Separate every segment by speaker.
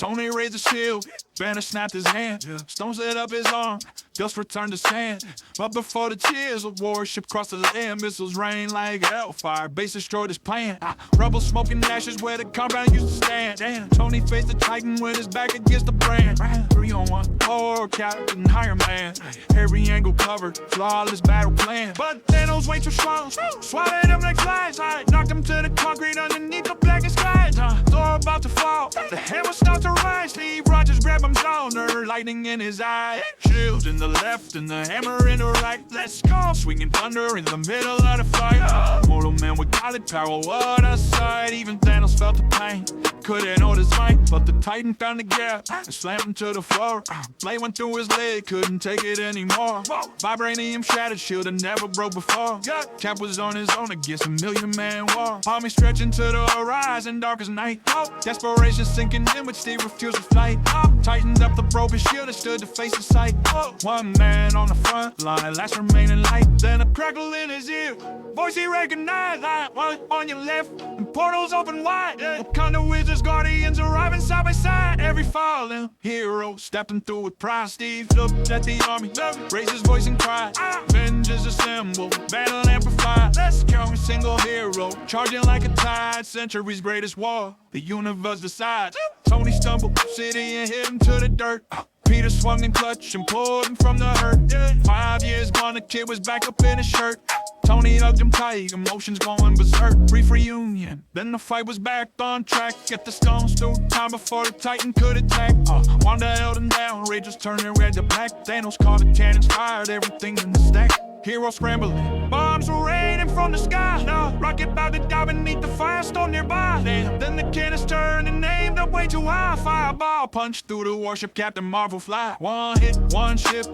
Speaker 1: Tony raised his shield, Banner snapped his hand. Stone set up his arm, dust returned to sand. But before the cheers, a warship crossed the land. Missiles rain like hellfire, base destroyed his plan. Rubble smoking ashes where the compound used to stand. Damn. Tony faced the Titan with his back against the brand. 3-on-1, poor captain, higher man. Every angle covered, flawless battle plan. But Thanos way too strong, swallowed him like flies. Knocked him to the concrete underneath the blackened skies. Thor about to fall, the hammer starts to rise. Steve Rogers grabbed him down, there lightning in his eye. Shield in the left and the hammer in the right. Let's go, swinging thunder in the middle of the fight. Mortal man with godly power, what a sight. Even Thanos felt the pain, couldn't hold his might. But the Titan found the gap and slammed him to the floor. Blade went through his leg, couldn't take it anymore. Vibranium shattered, shield that never broke before. Cap was on his own against a million-man war. Army stretching to the horizon, dark as night. Desperation sinking in, but Steve refused to fight. Tightened up the broken shield and stood to face the sight. One man on the front line, last remaining light. Then a crackle in his ear, voice he recognized. One on your left, and portals open wide. Wakanda wizards, guardians arriving side by side. Every fallen hero stepping through with pride. Steve looked at the army, raised his voice and cried. Avengers assemble, battle amplified. Let's go, a single hero, charging like a tide. Century's greatest war, the universe decides. Tony stumbled, city and hit him to the dirt. Peter swung in clutch and pulled him from the hurt. 5 years gone, the kid was back up in his shirt. Tony hugged him tight, emotions going berserk. Brief reunion, then the fight was back on track. Get the stones through time before the Titan could attack. Wanda held him down, rage was turning red to black. Thanos called the cannons, fired everything in the stack. Heroes scrambling, bombs were raining from the sky. Rocket about to die beneath the firestorm nearby. Then the cannons turned and aimed up way too high. Fireball punched through the warship, Captain Marvel fly. One hit, one ship,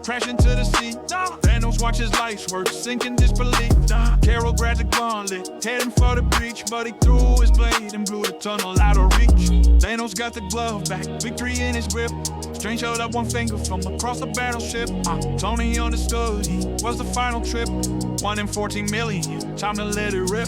Speaker 1: crash into the sea. Thanos watched his life's work sink in disbelief. Carol grabbed the gauntlet, heading for the breach. But he threw his blade and blew the tunnel out of reach. Thanos got the glove back, victory in his grip. Strange held up one finger from across the battleship. Tony understood he was the final trip. 1 in 14 million, time to let it rip.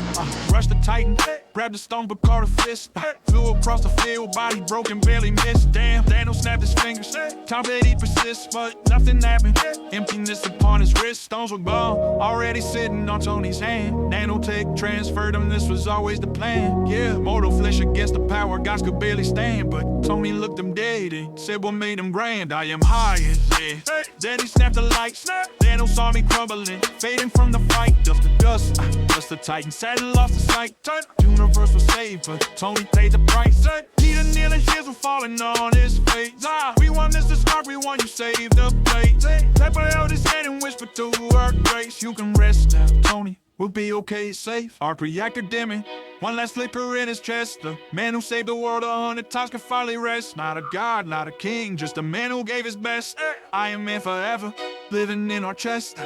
Speaker 1: Rushed the Titan, grabbed the stone but caught a fist. Flew across the field, body broken, barely missed. Damn, Thanos snapped his fingers. Tom Petty persists, but nothing happened. Emptiness upon his wrist, stones were gone, already sitting on Tony's hand. Nanotech transferred him, this was always the plan. Yeah, mortal flesh against the power gods could barely stand. But Tony looked him dead and said what made him grand. I am highest, yeah. Then he snapped the lights, Thanos saw me crumbling, fading from the fight. Dust to dust, just the Titan sat and lost the sight. Universe was saved, but Tony paid the price. Peter kneeling, tears were falling on his face. We won this to start, we won, you saved the place. Pepper held his hand and whispered to her grace. You can rest now, Tony, we'll be okay, safe. Arc reactor dimming, one last flicker in his chest. The man who saved the world 100 times can finally rest. Not a god, not a king, just a man who gave his best. Iron Man forever, living in our chest.